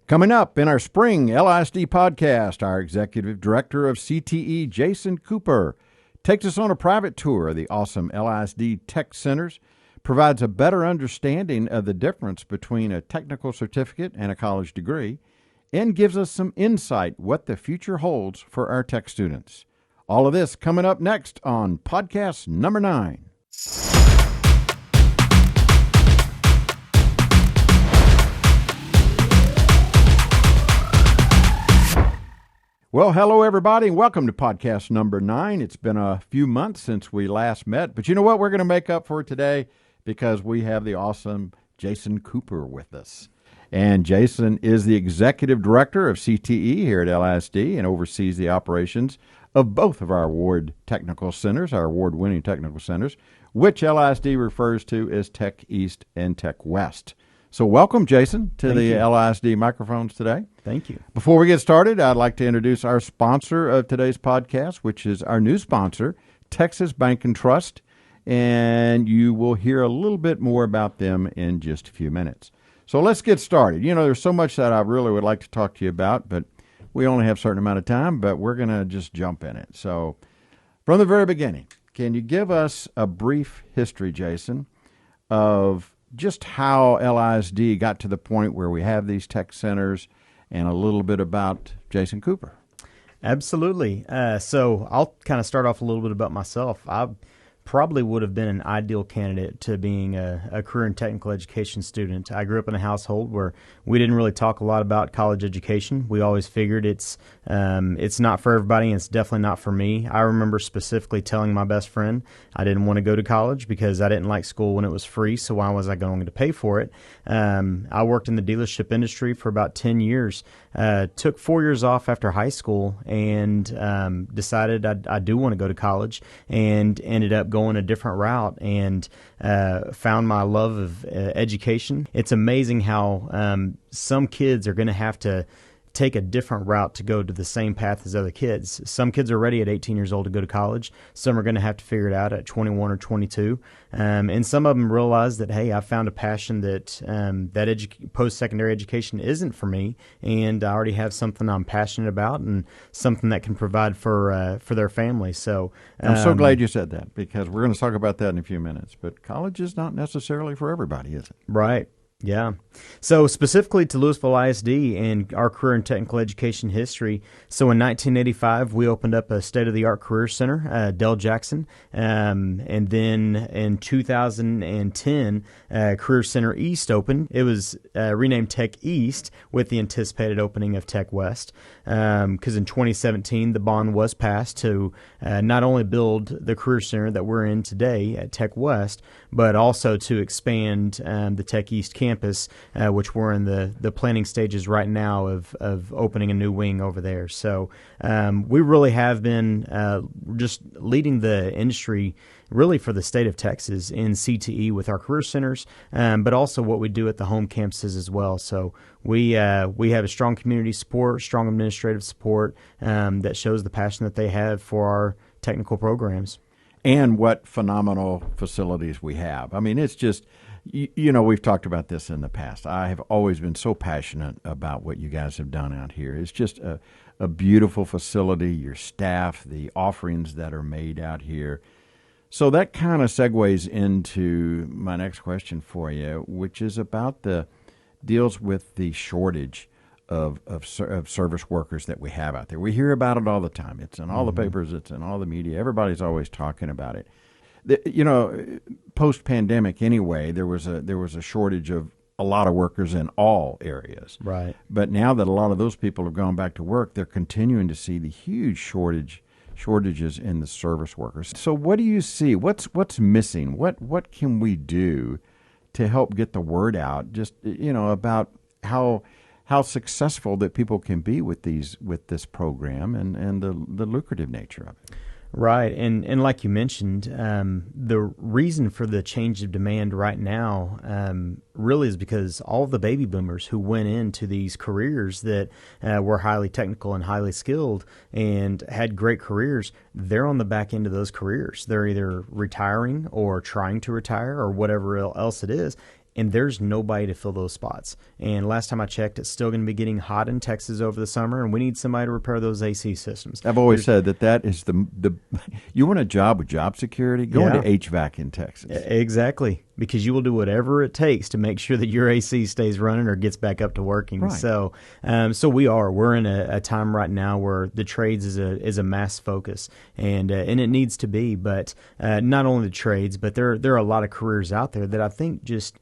Coming up in our spring LISD podcast, our executive director of CTE, Jason Cooper, takes us on a private tour of the awesome LISD Tech Centers, provides a better understanding of the difference between a technical certificate and a college degree, and gives us some insight what the future holds for our tech students. All of this coming up next on podcast number 9. Well, hello, everybody, and welcome to podcast number 9. It's been a few months since we last met, but you know what? We're going to make up for it today because we have the awesome Jason Cooper with us. And Jason is the executive director of CTE here at LISD and oversees the operations of both of our award technical centers, our award-winning technical centers, which LISD refers to as Tech East and Tech West. So welcome, Jason, to the LISD microphones today. Thank you. Before we get started, I'd like to introduce our sponsor of today's podcast, which is our new sponsor, Texas Bank and Trust, and you will hear a little bit more about them in just a few minutes. So let's get started. You know, there's so much that I really would like to talk to you about, but we only have a certain amount of time, but we're going to just jump in it. So from the very beginning, can you give us a brief history, Jason, of just how LISD got to the point where we have these tech centers and a little bit about Jason Cooper? Absolutely. So I'll kind of start off a little bit about myself. I probably would have been an ideal candidate to being a career and technical education student. I grew up in a household where we didn't really talk a lot about college education. We always figured it's not for everybody, and it's definitely not for me. I remember specifically telling my best friend I didn't want to go to college because I didn't like school when it was free, so why was I going to pay for it? I worked in the dealership industry for about 10 years, took 4 years off after high school, and decided I do want to go to college, and ended up going a different route and found my love of education. It's amazing how some kids are going to have to take a different route to go to the same path as other kids. Some kids are ready at 18 years old to go to college. Some are going to have to figure it out at 21 or 22. And some of them realize that, hey, I found a passion that post-secondary education isn't for me, and I already have something I'm passionate about and something that can provide for their family. So I'm so glad you said that, because we're going to talk about that in a few minutes. But college is not necessarily for everybody, is it? Right. Yeah. So specifically to Lewisville ISD and our career and technical education history. So in 1985, we opened up a state-of-the-art career center, Dell Jackson. And then in 2010, Career Center East opened. It was renamed Tech East with the anticipated opening of Tech West. Because in 2017, the bond was passed to not only build the career center that we're in today at Tech West, but also to expand the Tech East campus, which we're in the planning stages right now of opening a new wing over there. So we really have been just leading the industry really for the state of Texas in CTE with our career centers, but also what we do at the home campuses as well. So we have a strong community support, strong administrative support that shows the passion that they have for our technical programs. And what phenomenal facilities we have. I mean, it's just, you know, we've talked about this in the past. I have always been so passionate about what you guys have done out here. It's just a beautiful facility, your staff, the offerings that are made out here. So that kind of segues into my next question for you, which is about deals with the shortage of service workers that we have out there. We hear about it all the time. It's in all the papers. It's in all the media. Everybody's always talking about it. You know, post-pandemic anyway, there was a shortage of a lot of workers in all areas. Right. But now that a lot of those people have gone back to work, they're continuing to see the huge shortages in the service workers. So what do you see? What's missing? What can we do to help get the word out? Just, you know, about how successful that people can be with this program and the lucrative nature of it. Right. And like you mentioned, the reason for the change of demand right now really is because all of the baby boomers who went into these careers that were highly technical and highly skilled and had great careers, they're on the back end of those careers. They're either retiring or trying to retire or whatever else it is. and there's nobody to fill those spots. And last time I checked, it's still going to be getting hot in Texas over the summer, and we need somebody to repair those AC systems. I've always said that is the you want a job with job security, go into HVAC in Texas. Exactly, because you will do whatever it takes to make sure that your AC stays running or gets back up to working. Right. So we're in a time right now where the trades is a mass focus, and it needs to be. But not only the trades, but there are a lot of careers out there that I think just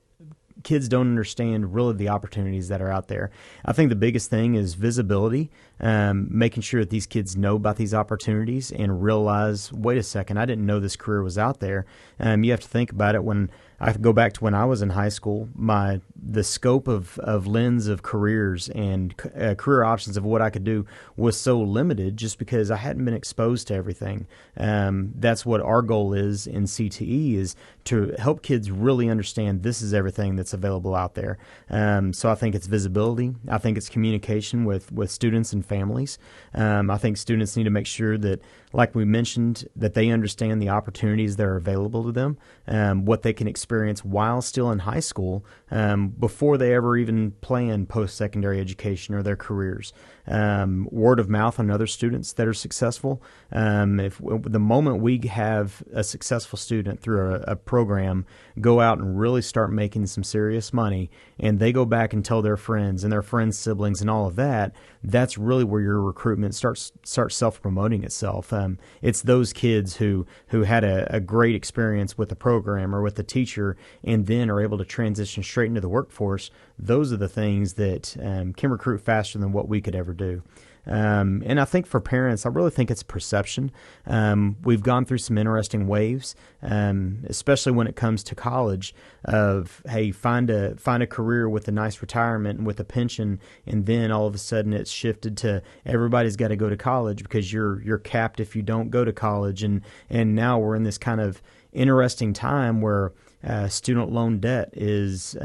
kids don't understand really the opportunities that are out there. I think the biggest thing is visibility, making sure that these kids know about these opportunities and realize, wait a second, I didn't know this career was out there. You have to think about it. When I go back to when I was in high school, the scope of lens of careers and career options of what I could do was so limited just because I hadn't been exposed to everything. That's what our goal is in CTE, is to help kids really understand this is everything that's available out there. So I think it's visibility. I think it's communication with students and families. I think students need to make sure that, like we mentioned, that they understand the opportunities that are available to them, what they can experience while still in high school, before they ever even plan post-secondary education or their careers. Word of mouth on other students that are successful. If the moment we have a successful student through a program go out and really start making some serious money, and they go back and tell their friends and their friends' siblings and all of that, that's really where your recruitment starts self-promoting itself. It's those kids who had a great experience with the program or with the teacher and then are able to transition straight into the workforce. Those are the things that can recruit faster than what we could ever do. And I think for parents, I really think it's perception. We've gone through some interesting waves, especially when it comes to college, of, hey, find a career with a nice retirement and with a pension, and then all of a sudden it's shifted to everybody's got to go to college because you're capped if you don't go to college, and now we're in this kind of interesting time where student loan debt is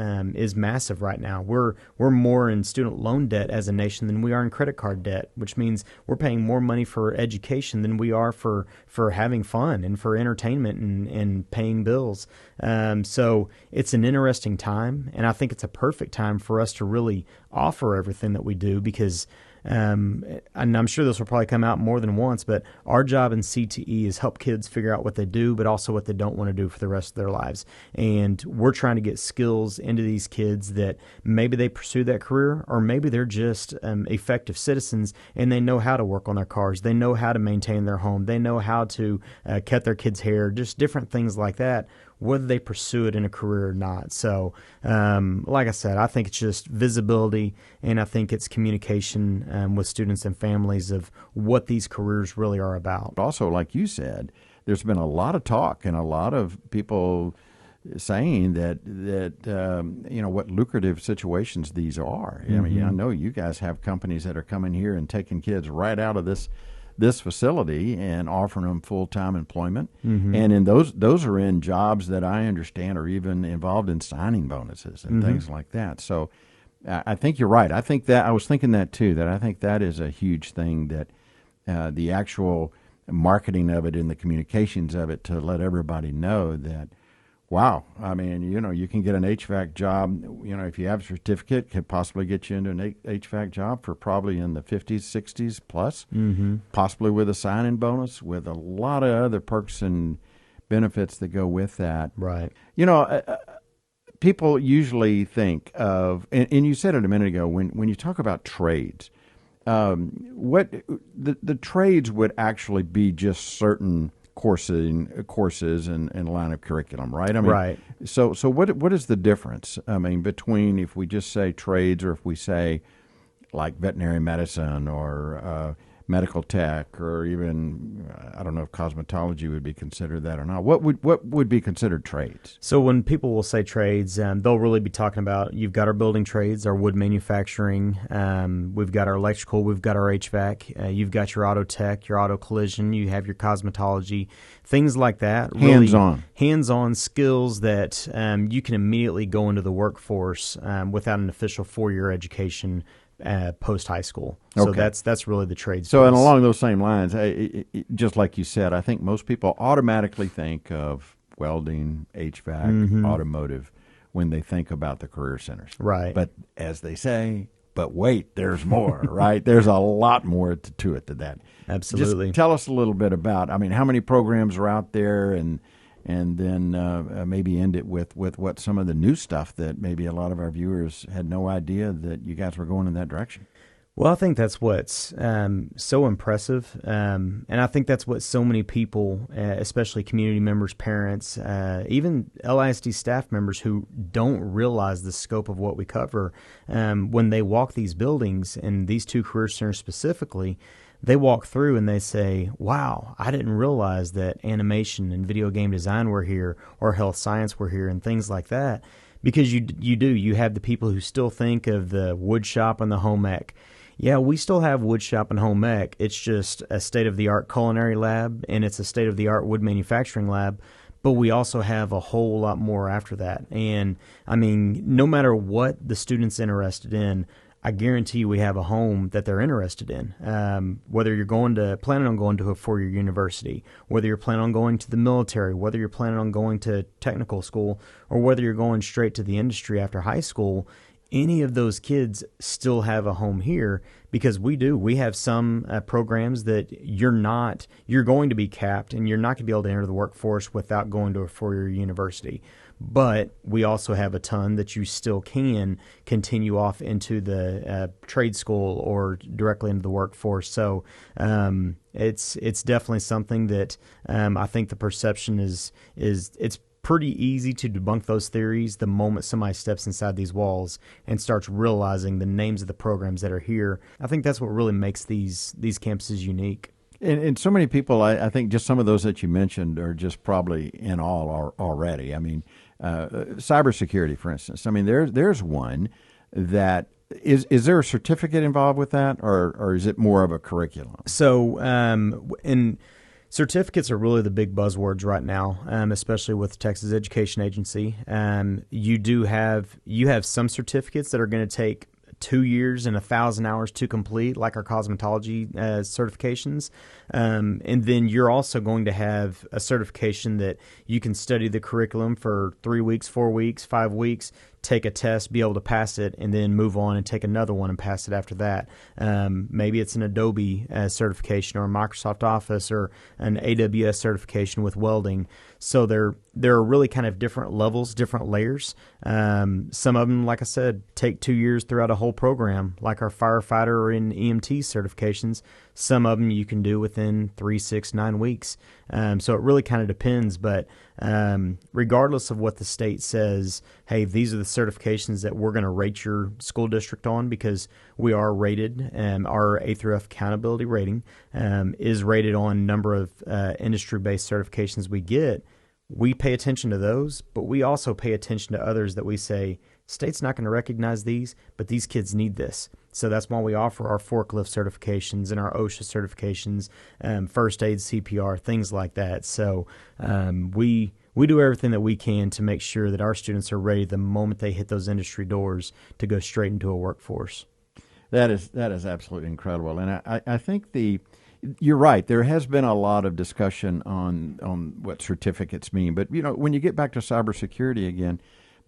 massive right now. We're more in student loan debt as a nation than we are in credit card debt, which means we're paying more money for education than we are for having fun and for entertainment and paying bills. So it's an interesting time, and I think it's a perfect time for us to really offer everything that we do, because and I'm sure this will probably come out more than once, but our job in CTE is help kids figure out what they do, but also what they don't want to do for the rest of their lives. And we're trying to get skills into these kids that maybe they pursue that career, or maybe they're just effective citizens and they know how to work on their cars. They know how to maintain their home. They know how to cut their kids' hair, just different things like that, whether they pursue it in a career or not. So, like I said, I think it's just visibility, and I think it's communication with students and families of what these careers really are about. Also, like you said, there's been a lot of talk and a lot of people saying that what lucrative situations these are. Mm-hmm. I mean, I know you guys have companies that are coming here and taking kids right out of this facility and offering them full-time employment. Mm-hmm. And in those are in jobs that I understand are even involved in signing bonuses and things like that. So I think you're right. I think that I was thinking that too, that I think that is a huge thing, that the actual marketing of it and the communications of it, to let everybody know that, wow, I mean, you can get an HVAC job, if you have a certificate, could possibly get you into an HVAC job for probably in the 50s, 60s plus, possibly with a sign-in bonus, with a lot of other perks and benefits that go with that. Right. People usually think of, and you said it a minute ago, when you talk about trades, what the trades would actually be just certain courses and line of curriculum, right? I mean, right. So what is the difference? I mean, between if we just say trades, or if we say like veterinary medicine or medical tech, or even I don't know if cosmetology would be considered that or not. What would be considered trades? So when people will say trades, they'll really be talking about, you've got our building trades, our wood manufacturing, we've got our electrical, we've got our HVAC, you've got your auto tech, your auto collision, you have your cosmetology, things like that. Hands-on skills that you can immediately go into the workforce without an official 4-year education post high school. So okay. That's really the trade. So, and along those same lines, just like you said, I think most people automatically think of welding, HVAC, automotive. when they think about the career centers. Right. But as they say, but wait, there's more, right? There's a lot more to it than that. Absolutely. Just tell us a little bit about, I mean, how many programs are out there, and then maybe end it with what some of the new stuff that maybe a lot of our viewers had no idea that you guys were going in that direction. Well, I think that's what's so impressive, and I think that's what so many people, especially community members, parents, even LISD staff members who don't realize the scope of what we cover, when they walk these buildings, and these two career centers specifically, they walk through and they say, wow, I didn't realize that animation and video game design were here, or health science were here, and things like that. Because you have the people who still think of the wood shop and the home ec. Yeah, we still have wood shop and home ec. It's just a state-of-the-art culinary lab, and it's a state-of-the-art wood manufacturing lab. But we also have a whole lot more after that. And, I mean, no matter what the student's interested in, I guarantee you we have a home that they're interested in. Whether you're planning on going to a four-year university, whether you're planning on going to the military, whether you're planning on going to technical school, or whether you're going straight to the industry after high school, any of those kids still have a home here, because we have some programs that you're going to be capped, and you're not going to be able to enter the workforce without going to a four-year university. But we also have a ton that you still can continue off into the trade school or directly into the workforce. So it's definitely something that I think the perception is it's pretty easy to debunk those theories the moment somebody steps inside these walls and starts realizing the names of the programs that are here. I think that's what really makes these campuses unique. And so many people, I think just some of those that you mentioned are just probably in all already. I mean, cybersecurity, for instance. I mean, there's one that is there a certificate involved with that, or is it more of a curriculum? So, certificates are really the big buzzwords right now, especially with Texas Education Agency. You have some certificates that are going to take 2 years and 1,000 hours to complete, like our cosmetology certifications. And then you're also going to have a certification that you can study the curriculum for 3 weeks, 4 weeks, 5 weeks, take a test, be able to pass it, and then move on and take another one and pass it after that. Maybe it's an Adobe certification, or a Microsoft Office, or an AWS certification with welding. So there are really kind of different levels, different layers. Some of them, like I said, take 2 years throughout a whole program, like our firefighter or in EMT certifications. Some of them you can do within 3, 6, 9 weeks. So it really kind of depends. But regardless of what the state says, hey, these are the certifications that we're going to rate your school district on, because we are rated. Our A through F accountability rating is rated on number of industry-based certifications we get. We pay attention to those, but we also pay attention to others that we say, state's not going to recognize these, but these kids need this. So that's why we offer our forklift certifications and our OSHA certifications, first aid, CPR, things like that. So we do everything that we can to make sure that our students are ready the moment they hit those industry doors to go straight into a workforce. That is absolutely incredible. And I think you're right. There has been a lot of discussion on what certificates mean. But, when you get back to cybersecurity again,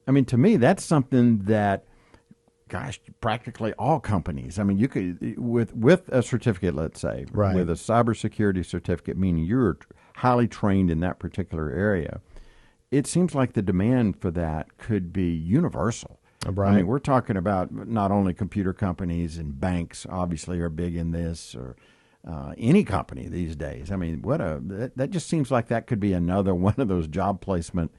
I mean, to me, that's something that, gosh, practically all companies. I mean, you could, with a certificate, let's say, right, with a cybersecurity certificate, meaning you're highly trained in that particular area, it seems like the demand for that could be universal. Right. I mean, we're talking about not only computer companies, and banks obviously are big in this, or any company these days. I mean, that just seems like that could be another one of those job placement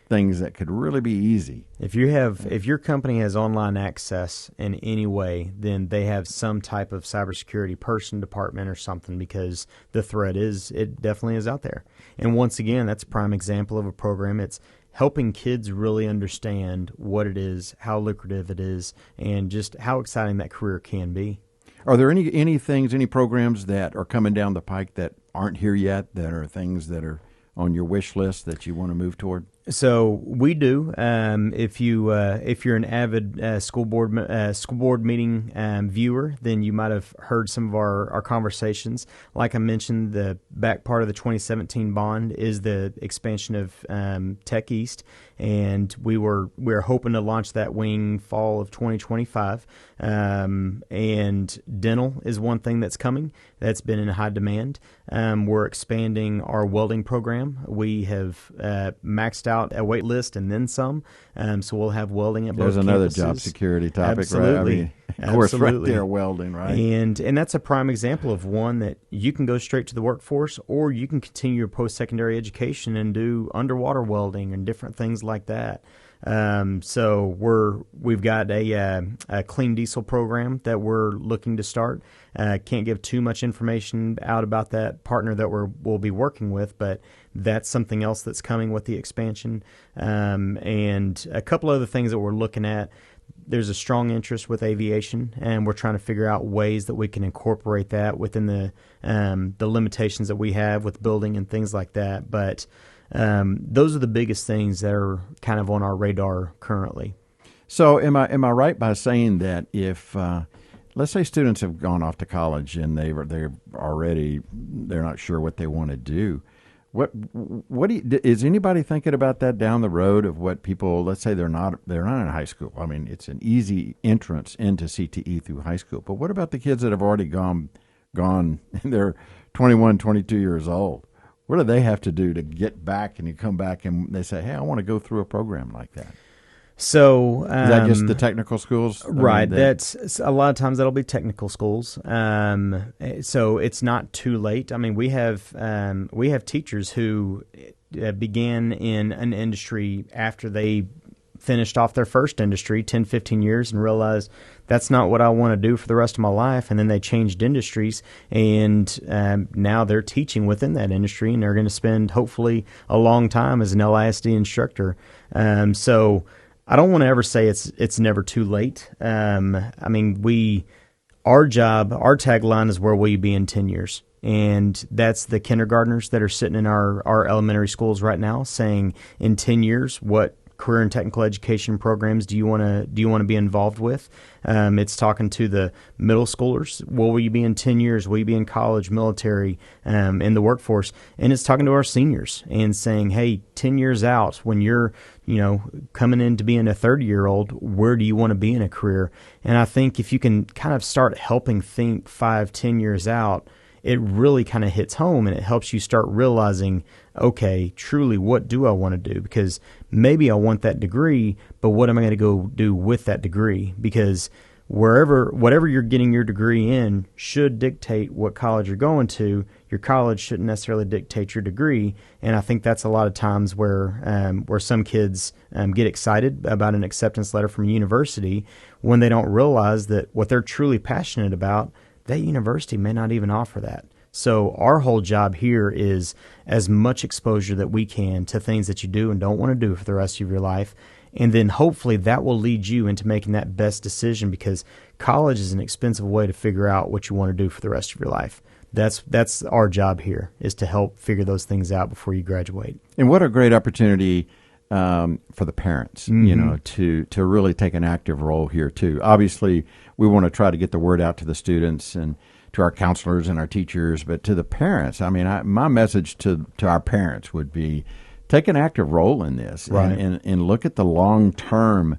things that could really be easy. If your company has online access in any way, then they have some type of cybersecurity person, department, or something, because the threat it definitely is out there. And once again, that's a prime example of a program. It's helping kids really understand what it is, how lucrative it is, and just how exciting that career can be. Are there any programs that are coming down the pike that aren't here yet, that are things that are on your wish list that you want to move toward? So we do. If you're an avid school board meeting viewer, then you might have heard some of our conversations. Like I mentioned, the back part of the 2017 bond is the expansion of Tech East, and we're hoping to launch that wing fall of 2025. And dental is one thing that's coming. That's been in high demand. We're expanding our welding program. We have maxed out a wait list and then some. So we'll have welding at both campuses. There's another job security topic, Absolutely. right? I mean, of course, Absolutely. right there, welding, right? And that's a prime example of one that you can go straight to the workforce, or you can continue your post-secondary education and do underwater welding and different things like that. So we've got a clean diesel program that we're looking to start. Can't give too much information out about that partner that we'll be working with, but that's something else that's coming with the expansion. And a couple other things that we're looking at. There's a strong interest with aviation, and we're trying to figure out ways that we can incorporate that within the limitations that we have with building and things like that. But those are the biggest things that are kind of on our radar currently. So am I right by saying that if let's say students have gone off to college and they're not sure what they want to do, is anybody thinking about that down the road of what people, let's say they're not in high school. I mean, it's an easy entrance into CTE through high school. But what about the kids that have already gone and they're 21, 22 years old? What do they have to do to get back, and you come back and they say, hey, I want to go through a program like that? So is that just the technical schools? Right. That's a lot of times that'll be technical schools. So it's not too late. I mean, we have teachers who began in an industry after they finished off their first industry 10, 15 years and realized that's not what I want to do for the rest of my life. And then they changed industries, and now they're teaching within that industry, and they're going to spend hopefully a long time as an LISD instructor. So I don't want to ever say it's never too late. I mean, our tagline is, where will you be in 10 years? And that's the kindergartners that are sitting in our elementary schools right now saying, in 10 years, what career and technical education programs do you want to be involved with? It's talking to the middle schoolers. Will you be in 10 years? Will you be in college, military, in the workforce? And it's talking to our seniors and saying, hey, 10 years out, when you're coming in to being a 30-year-old, where do you want to be in a career? And I think if you can kind of start helping think 5-10 years out, it really kind of hits home, and it helps you start realizing, okay, truly, what do I want to do? Because maybe I want that degree, but what am I going to go do with that degree? Because whatever you're getting your degree in should dictate what college you're going to. Your college shouldn't necessarily dictate your degree. And I think that's a lot of times where some kids get excited about an acceptance letter from a university when they don't realize that what they're truly passionate about, that university may not even offer that. So our whole job here is as much exposure that we can to things that you do and don't want to do for the rest of your life. And then hopefully that will lead you into making that best decision, because college is an expensive way to figure out what you want to do for the rest of your life. That's our job here, is to help figure those things out before you graduate. And what a great opportunity for the parents, to really take an active role here too. Obviously, we want to try to get the word out to the students and to our counselors and our teachers, but to the parents, I mean, my message to our parents would be, take an active role in this, right, and look at the long-term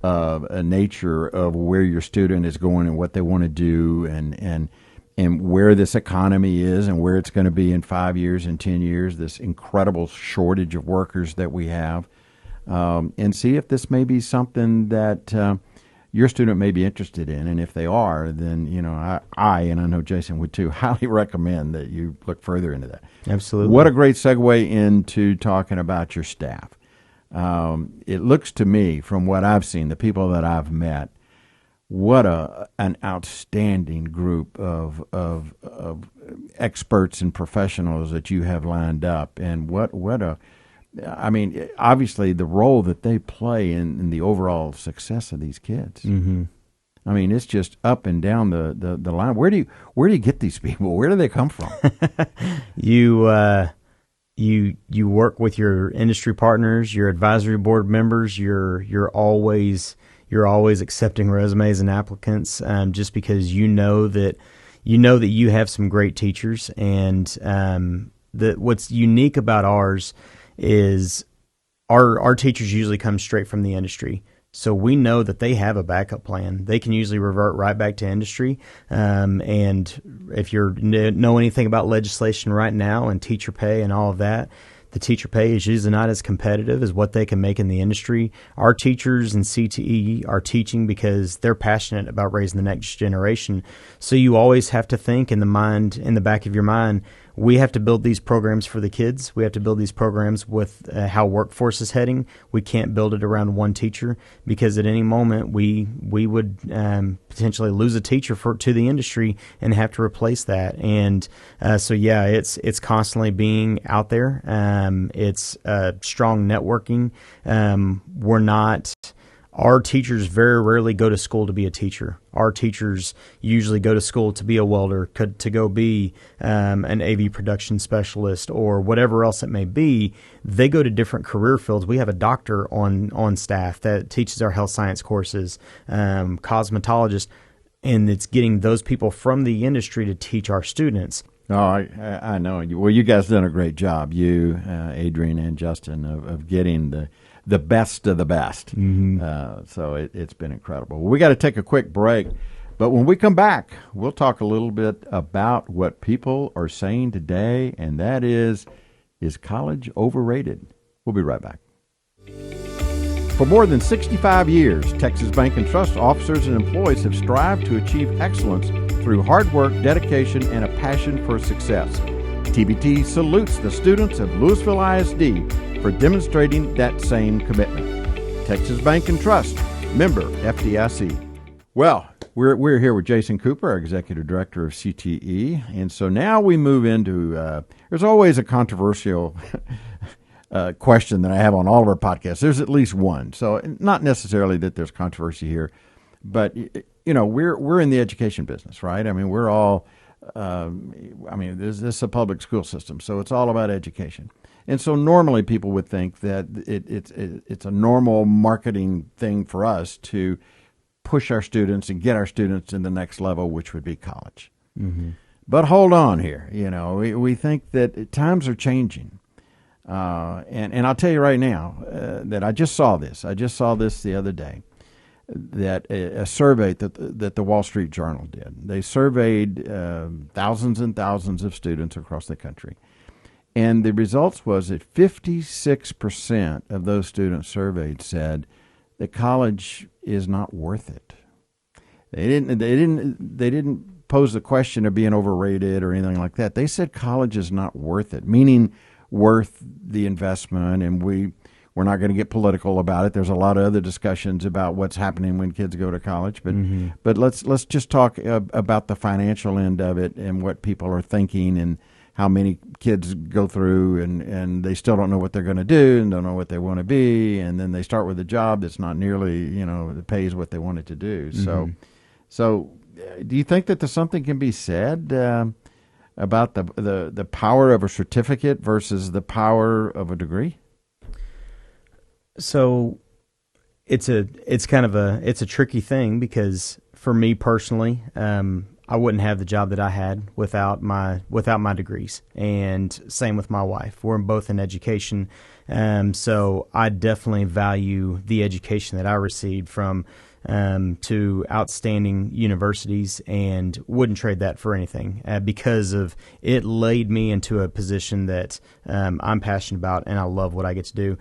nature of where your student is going and what they want to do, and where this economy is and where it's going to be in 5 years and 10 years, this incredible shortage of workers that we have, and see if this may be something that your student may be interested in. And if they are, then, I and I know Jason would too, highly recommend that you look further into that. Absolutely. What a great segue into talking about your staff. It looks to me, from what I've seen, the people that I've met, what an outstanding group of experts and professionals that you have lined up, and I mean, obviously the role that they play in the overall success of these kids. Mm-hmm. I mean, it's just up and down the line. Where do you get these people? Where do they come from? you work with your industry partners, your advisory board members. You're always accepting resumes and applicants, just because you have some great teachers. And what's unique about ours is our teachers usually come straight from the industry. So we know that they have a backup plan. They can usually revert right back to industry. And if you know anything about legislation right now and teacher pay and all of that, the teacher pay is usually not as competitive as what they can make in the industry. Our teachers in CTE are teaching because they're passionate about raising the next generation. So you always have to think in the back of your mind, we have to build these programs for the kids. We have to build these programs with how workforce is heading. We can't build it around one teacher, because at any moment we would potentially lose a teacher to the industry and have to replace that. And so it's constantly being out there. It's strong networking. Our teachers very rarely go to school to be a teacher. Our teachers usually go to school to be a welder, to go be an AV production specialist, or whatever else it may be. They go to different career fields. We have a doctor on staff that teaches our health science courses, cosmetologist, and it's getting those people from the industry to teach our students. Oh, I know. Well, you guys done a great job, you, Adrian, and Justin, of getting the best of the best. Mm-hmm. So it's been incredible. Well, we got to take a quick break, but when we come back, we'll talk a little bit about what people are saying today, and that is college overrated? We'll be right back. For more than 65 years, Texas Bank and Trust officers and employees have strived to achieve excellence through hard work, dedication, and a passion for success. TBT salutes the students of Lewisville ISD for demonstrating that same commitment. Texas Bank and Trust, member FDIC. Well, we're here with Jason Cooper, our Executive Director of CTE, and so now we move into, there's always a controversial question that I have on all of our podcasts. There's at least one, so not necessarily that there's controversy here, but we're in the education business, right? I mean, we're all, this is a public school system, so it's all about education. And so normally people would think that it's a normal marketing thing for us to push our students and get our students in the next level, which would be college. Mm-hmm. But hold on here. We think that times are changing. And I'll tell you right now that I just saw this the other day, that a survey that the Wall Street Journal did. They surveyed thousands and thousands of students across the country. And the results was that 56% of those students surveyed said that college is not worth it. They didn't pose the question of being overrated or anything like that. They said college is not worth it, meaning worth the investment. And we're not going to get political about it. There's a lot of other discussions about what's happening when kids go to college, but let's just talk about the financial end of it and what people are thinking and how many kids go through and they still don't know what they're going to do and don't know what they want to be, and then they start with a job that's not nearly that pays what they wanted to do. Mm-hmm. So do you think that there's something can be said about the power of a certificate versus the power of a degree? So it's a tricky thing, because for me personally, I wouldn't have the job that I had without my degrees, and same with my wife. We're both in education, so I definitely value the education that I received from to outstanding universities, and wouldn't trade that for anything, because of it laid me into a position that I'm passionate about, and I love what I get to do.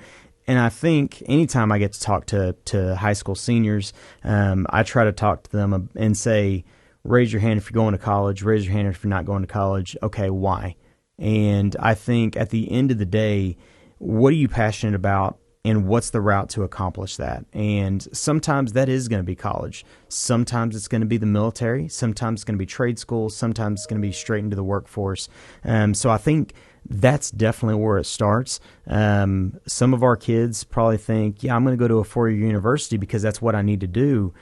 And I think anytime I get to talk to high school seniors, I try to talk to them and say, raise your hand if you're going to college, raise your hand if you're not going to college. Okay, why? And I think at the end of the day, what are you passionate about, and what's the route to accomplish that? And sometimes that is going to be college. Sometimes it's going to be the military. Sometimes it's going to be trade school. Sometimes it's going to be straight into the workforce. So I think that's definitely where it starts. Some of our kids probably think, I'm going to go to a 4-year university because that's what I need to do.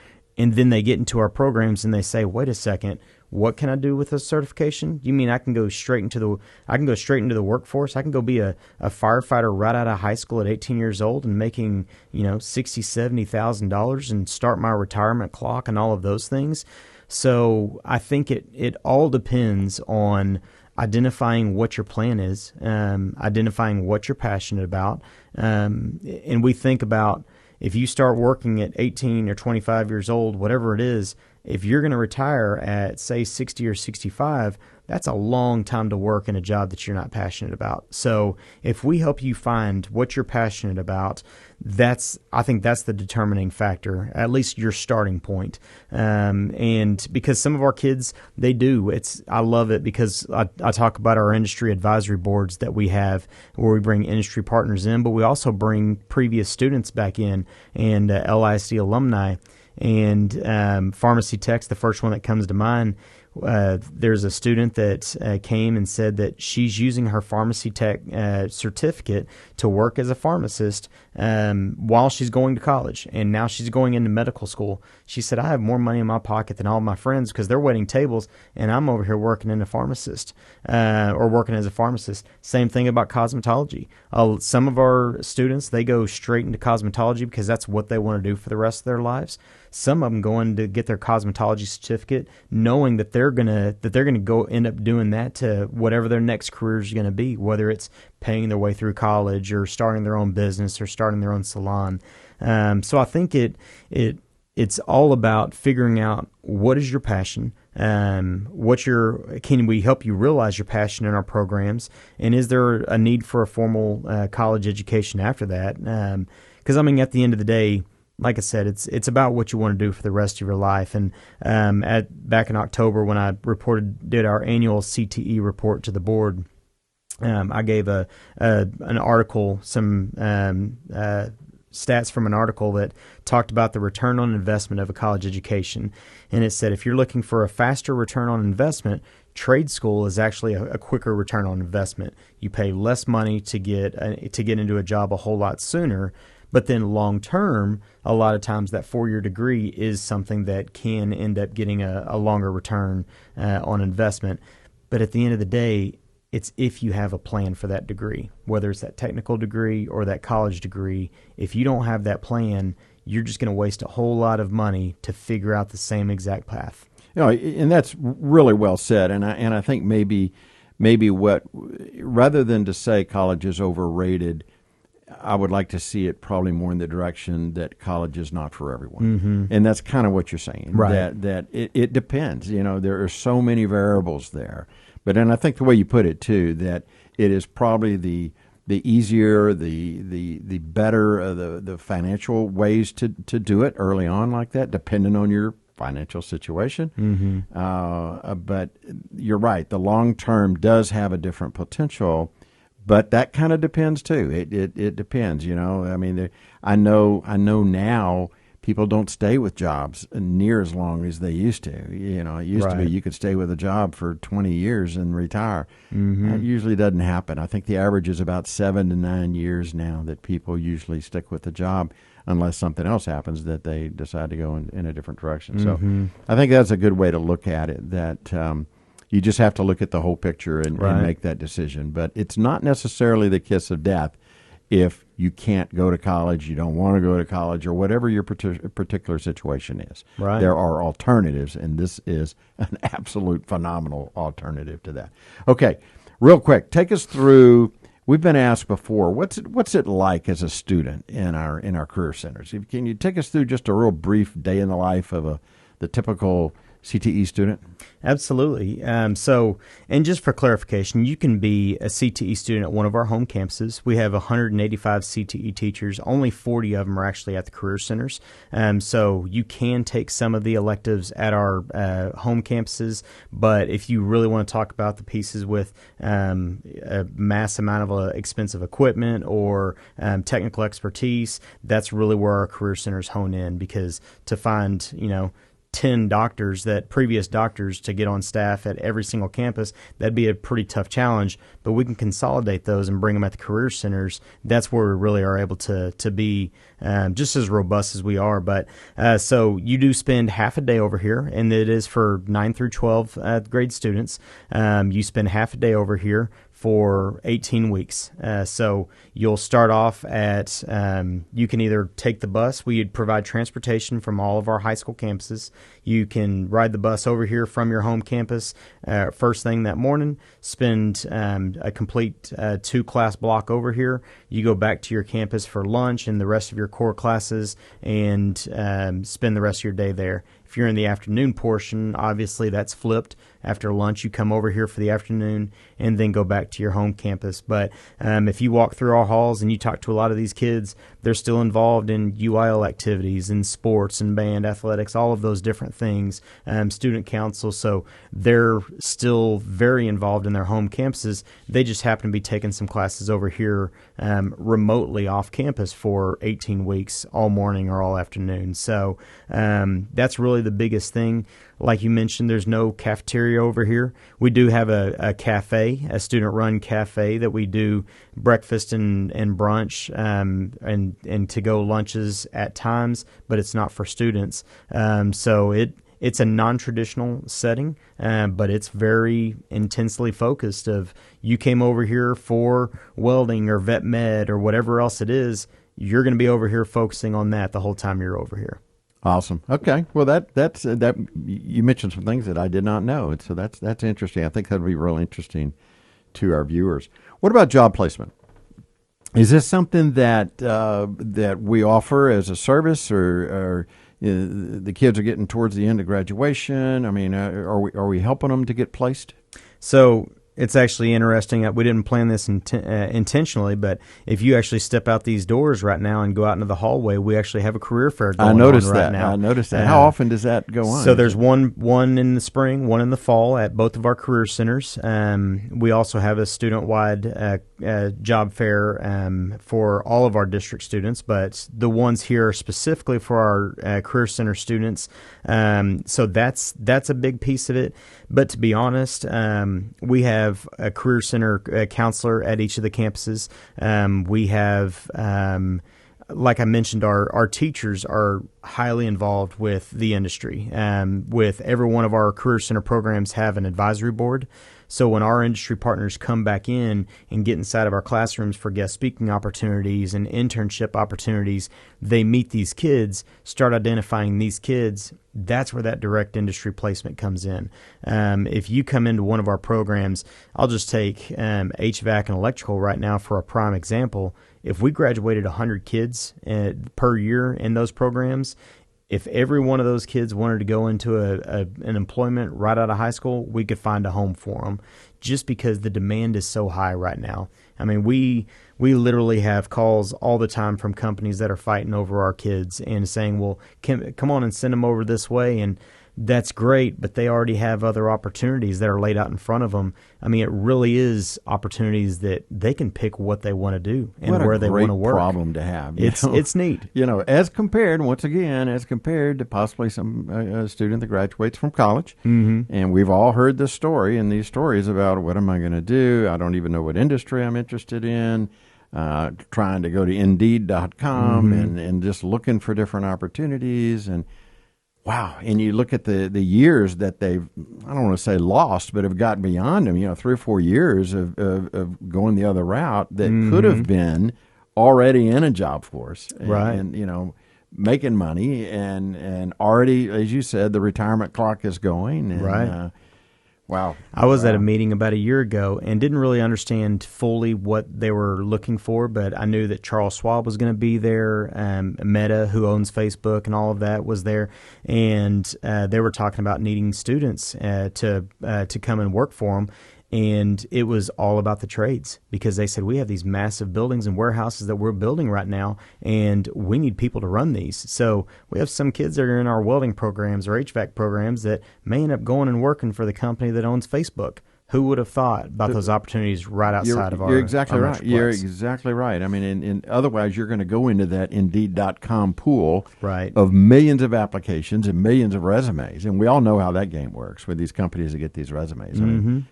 and then they get into our programs and they say, wait a second, what can I do with a certification? You mean I can go straight into the workforce? I can go be a firefighter right out of high school at 18 years old and making, $60,000-$70,000 and start my retirement clock and all of those things. So I think it all depends on identifying what your plan is, identifying what you're passionate about. And we think about, if you start working at 18 or 25 years old, whatever it is, if you're going to retire at, say, 60 or 65, that's a long time to work in a job that you're not passionate about. So if we help you find what you're passionate about, I think that's the determining factor, at least your starting point. And because some of our kids, they do. I love it because I talk about our industry advisory boards that we have where we bring industry partners in, but we also bring previous students back in and LISD alumni. And pharmacy tech's the first one that comes to mind. There's a student that came and said that she's using her pharmacy tech certificate to work as a pharmacist while she's going to college, and now she's going into medical school. She said, I have more money in my pocket than all my friends because they're waiting tables, and I'm over here working in a pharmacist or working as a pharmacist. Same thing about cosmetology. Some of our students, they go straight into cosmetology because that's what they want to do for the rest of their lives. Some of them going to get their cosmetology certificate, knowing that they're gonna go end up doing that to whatever their next career is going to be, whether it's paying their way through college or starting their own business or starting their own salon. So I think it's all about figuring out what is your passion, can we help you realize your passion in our programs, and is there a need for a formal college education after that? Because at the end of the day, like I said, it's about what you want to do for the rest of your life. And back in October, when I did our annual CTE report to the board, I gave an article, some stats from an article that talked about the return on investment of a college education. And it said, if you're looking for a faster return on investment, trade school is actually a quicker return on investment. You pay less money to get into a job a whole lot sooner. But then long term, a lot of times that 4-year degree is something that can end up getting a longer return on investment. But at the end of the day, it's if you have a plan for that degree, whether it's that technical degree or that college degree. If you don't have that plan, you're just going to waste a whole lot of money to figure out the same exact path. And that's really well said. And I think maybe what, rather than to say college is overrated, I would like to see it probably more in the direction that college is not for everyone. Mm-hmm. And that's kind of what you're saying, right? That it depends. There are so many variables there. But and I think the way you put it too, that it is probably the easier, the better, the financial ways to do it early on like that, depending on your financial situation. Mm-hmm. But you're right. The long term does have a different potential. But that kind of depends too. It depends, I know now people don't stay with jobs near as long as they used to. It used to be you could stay with a job for 20 years and retire. Mm-hmm. That usually doesn't happen. I think the average is about 7 to 9 years now that people usually stick with the job, unless something else happens that they decide to go in a different direction. Mm-hmm. So I think that's a good way to look at it, that you just have to look at the whole picture and make that decision. But it's not necessarily the kiss of death if you can't go to college, you don't want to go to college, or whatever your particular situation is. Right. There are alternatives, and this is an absolute phenomenal alternative to that. Okay, real quick, take us through. We've been asked before, what's it like as a student in our career centers? Can you take us through just a real brief day in the life of the typical CTE student? Absolutely. And just for clarification, you can be a CTE student at one of our home campuses. We have 185 CTE teachers. Only 40 of them are actually at the career centers. So you can take some of the electives at our home campuses, but if you really want to talk about the pieces with a mass amount of expensive equipment or technical expertise, that's really where our career centers hone in, because to find, 10 doctors, that previous doctors, to get on staff at every single campus. That'd be a pretty tough challenge, but we can consolidate those and bring them at the career centers. That's where we really are able to be just as robust as we are. But so you do spend half a day over here, and it is for 9 through 12 grade students. You spend half a day over here for 18 weeks. So you'll start off at, you can either take the bus. We provide transportation from all of our high school campuses. You can ride the bus over here from your home campus first thing that morning, spend a complete 2-class block over here. You go back to your campus for lunch and the rest of your core classes, and spend the rest of your day there. If you're in the afternoon portion, obviously that's flipped. After lunch, you come over here for the afternoon and then go back to your home campus. But if you walk through our halls and you talk to a lot of these kids, they're still involved in UIL activities and sports and band, athletics, all of those different things, student council. So they're still very involved in their home campuses. They just happen to be taking some classes over here remotely off campus for 18 weeks, all morning or all afternoon. So that's really the biggest thing. Like you mentioned, there's no cafeteria over here. We do have a cafe, a student-run cafe that we do breakfast and brunch and to-go lunches at times, but it's not for students. So it's a non-traditional setting, but it's very intensely focused of you came over here for welding or vet med or whatever else it is, you're going to be over here focusing on that the whole time you're over here. Awesome. Okay. Well, that's you mentioned some things that I did not know, and so that's interesting. I think that'll be real interesting to our viewers. What about job placement? Is this something that that we offer as a service, or the kids are getting towards the end of graduation? I mean, are we helping them to get placed? So it's actually interesting. We didn't plan this intentionally, but if you actually step out these doors right now and go out into the hallway, we actually have a career fair going on right now. I noticed that. How often does that go on? So there's one in the spring, one in the fall at both of our career centers. We also have a student-wide job fair for all of our district students, but the ones here are specifically for our career center students. So that's a big piece of it. But to be honest, we have a career center counselor at each of the campuses. We have, like I mentioned, our teachers are highly involved with the industry. With every one of our career center programs have an advisory board. So when our industry partners come back in and get inside of our classrooms for guest speaking opportunities and internship opportunities, they meet these kids, start identifying these kids. That's where that direct industry placement comes in. If you come into one of our programs, I'll just take HVAC and electrical right now for a prime example. If we graduated 100 kids per year in those programs, if every one of those kids wanted to go into an employment right out of high school, we could find a home for them, just because the demand is so high right now. I mean, we literally have calls all the time from companies that are fighting over our kids and saying, well, come on and send them over this way. And that's great, but they already have other opportunities that are laid out in front of them. I mean, it really is opportunities that they can pick what they want to do and where they want to work. What a great problem to have. It's neat. As compared to possibly some student that graduates from college. Mm-hmm. And we've all heard this story and these stories about, what am I going to do? I don't even know what industry I'm interested in. Trying to go to Indeed.com and just looking for different opportunities. And wow. And you look at the years that they've, I don't want to say lost, but have gotten beyond them, 3 or 4 years of going the other route that could have been already in a job force. Right. And making money and already, as you said, the retirement clock is going. And, right. Wow. I was at a meeting about a year ago and didn't really understand fully what they were looking for, but I knew that Charles Schwab was going to be there. Meta, who owns Facebook and all of that, was there. And they were talking about needing students to come and work for them. And it was all about the trades, because they said, we have these massive buildings and warehouses that we're building right now, and we need people to run these. So we have some kids that are in our welding programs or HVAC programs that may end up going and working for the company that owns Facebook. Who would have thought about those opportunities right outside of our You're exactly our right. metroplex? You're exactly right. I mean, otherwise you're going to go into that Indeed.com pool Right. of millions of applications and millions of resumes, and we all know how that game works with these companies that get these resumes. I mean,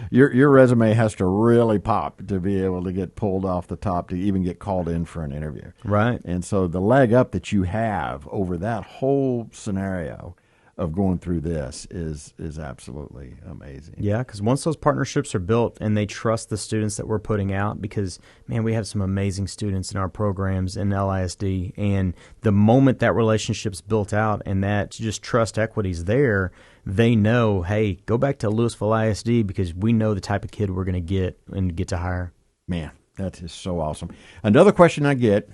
your resume has to really pop to be able to get pulled off the top to even get called in for an interview. Right. And so the leg up that you have over that whole scenario of going through this is absolutely amazing. Yeah, because once those partnerships are built and they trust the students that we're putting out, because, man, we have some amazing students in our programs in LISD, and the moment that relationship's built out and that just trust equity's there, they know, hey, go back to Lewisville ISD because we know the type of kid we're going to get and get to hire. Man, that is so awesome. Another question I get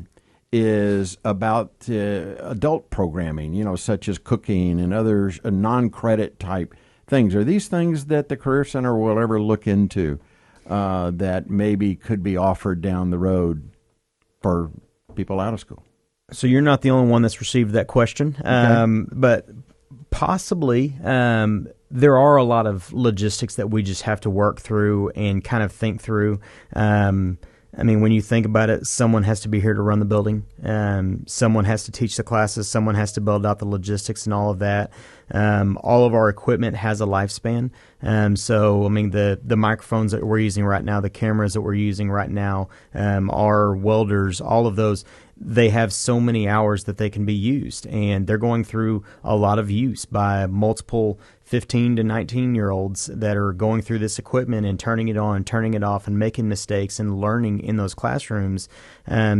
is about adult programming, such as cooking and other non-credit type things. Are these things that the Career Center will ever look into that maybe could be offered down the road for people out of school? So you're not the only one that's received that question, but possibly there are a lot of logistics that we just have to work through and kind of think through. I mean, when you think about it, someone has to be here to run the building. Someone has to teach the classes. Someone has to build out the logistics and all of that. All of our equipment has a lifespan. So, I mean, the microphones that we're using right now, the cameras that we're using right now, our welders, all of those, they have so many hours that they can be used. And they're going through a lot of use by multiple 15 to 19-year-olds that are going through this equipment and turning it on, turning it off, and making mistakes and learning in those classrooms.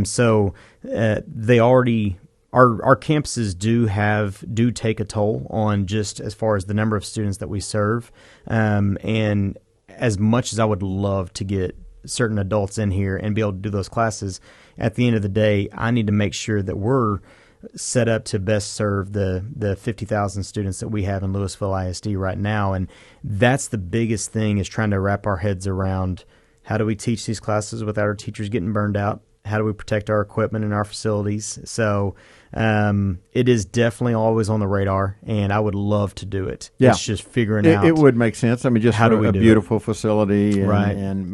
So they already, our campuses do take a toll on just as far as the number of students that we serve. And as much as I would love to get certain adults in here and be able to do those classes, at the end of the day, I need to make sure that we're set up to best serve the 50,000 students that we have in Lewisville ISD right now. And that's the biggest thing, is trying to wrap our heads around how do we teach these classes without our teachers getting burned out? How do we protect our equipment and our facilities? So it is definitely always on the radar, and I would love to do it. Yeah. It's just figuring out. It would make sense. I mean, just how do we a do beautiful facility, and, Right. and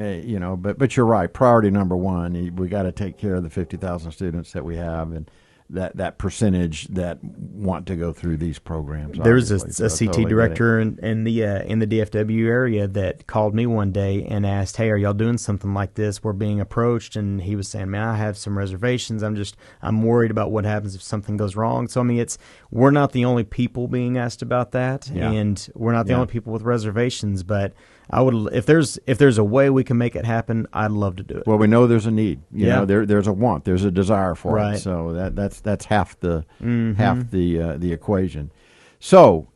but you're right. Priority number one, we got to take care of the 50,000 students that we have, and that percentage that want to go through these programs. There's a So I CT totally get director in the DFW area that called me one day and asked, "Hey, are y'all doing something like this? We're being approached," and he was saying, "Man, I have some reservations. I'm worried about what happens if something goes wrong." So I mean, we're not the only people being asked about that, Yeah. and we're not the Yeah. only people with reservations. But I would, if there's a way we can make it happen, I'd love to do it. Well, we know there's a need. You Yeah. know, there's a want, there's a desire for Right. it. So that's half the equation. So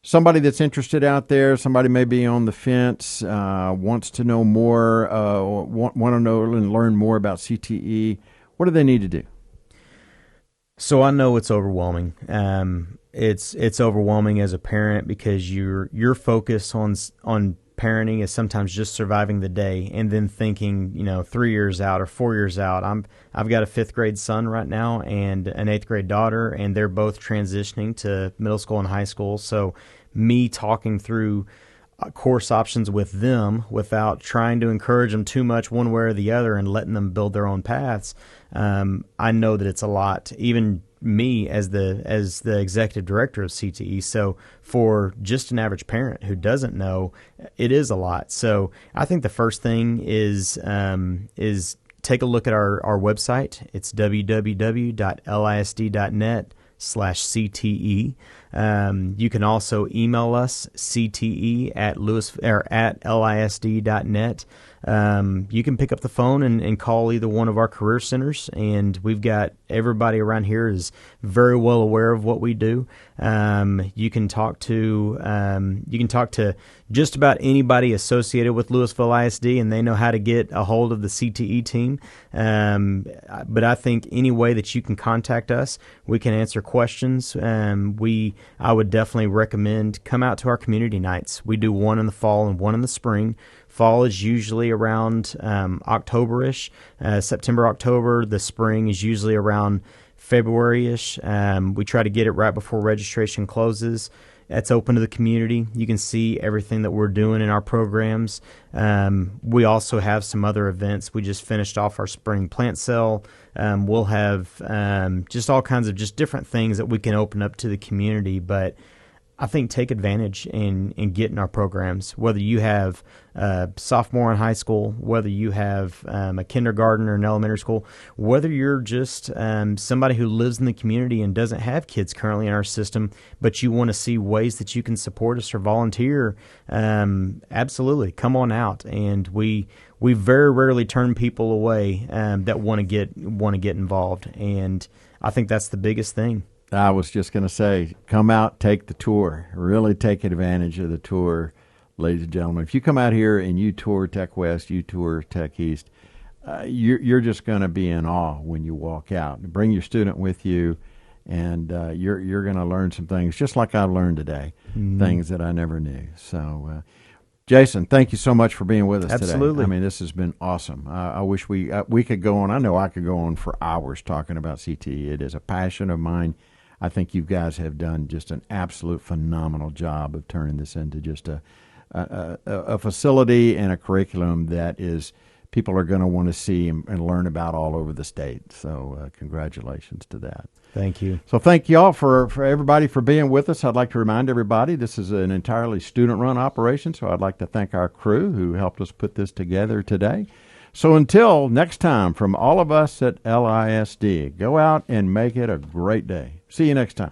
somebody that's interested out there, somebody may be on the fence, wants to know more, want to know and learn more about CTE. What do they need to do? So I know it's overwhelming. It's overwhelming as a parent because your focus on parenting is sometimes just surviving the day, and then thinking, 3 years out or 4 years out. I've got a 5th grade son right now and an 8th grade daughter, and they're both transitioning to middle school and high school. So me talking through course options with them without trying to encourage them too much one way or the other and letting them build their own paths. I know that it's a lot, even me as the executive director of CTE. So for just an average parent who doesn't know, it is a lot. So I think the first thing is take a look at our website. It's www.lisd.net/CTE. You can also email us, cte@lisd.net. You can pick up the phone and call either one of our career centers, and we've got everybody around here is very well aware of what we do. You can talk to just about anybody associated with Lewisville ISD, and they know how to get a hold of the CTE team. But I think any way that you can contact us, we can answer questions. I would definitely recommend come out to our community nights. We do one in the fall and one in the spring. Fall is usually around October-ish, September, October. The spring is usually around February-ish. We try to get it right before registration closes. That's open to the community. You can see everything that we're doing in our programs. We also have some other events. We just finished off our spring plant sale. We'll have just all kinds of just different things that we can open up to the community. But I think take advantage and get in our programs, whether you have a sophomore in high school, whether you have a kindergarten or an elementary school, whether you're just somebody who lives in the community and doesn't have kids currently in our system, but you want to see ways that you can support us or volunteer, absolutely, come on out. And we very rarely turn people away that want to get involved, and I think that's the biggest thing. I was just going to say, come out, take the tour. Really take advantage of the tour, ladies and gentlemen. If you come out here and you tour Tech West, you tour Tech East, you're just going to be in awe when you walk out. Bring your student with you, and you're going to learn some things, just like I learned today, things that I never knew. So, Jason, thank you so much for being with us today. Absolutely. I mean, this has been awesome. I wish we could go on. I know I could go on for hours talking about CTE. It is a passion of mine. I think you guys have done just an absolute phenomenal job of turning this into just a facility and a curriculum that is people are going to want to see and learn about all over the state. So congratulations to that. Thank you. So thank you all for everybody for being with us. I'd like to remind everybody this is an entirely student-run operation, so I'd like to thank our crew who helped us put this together today. So until next time, from all of us at LISD, go out and make it a great day. See you next time.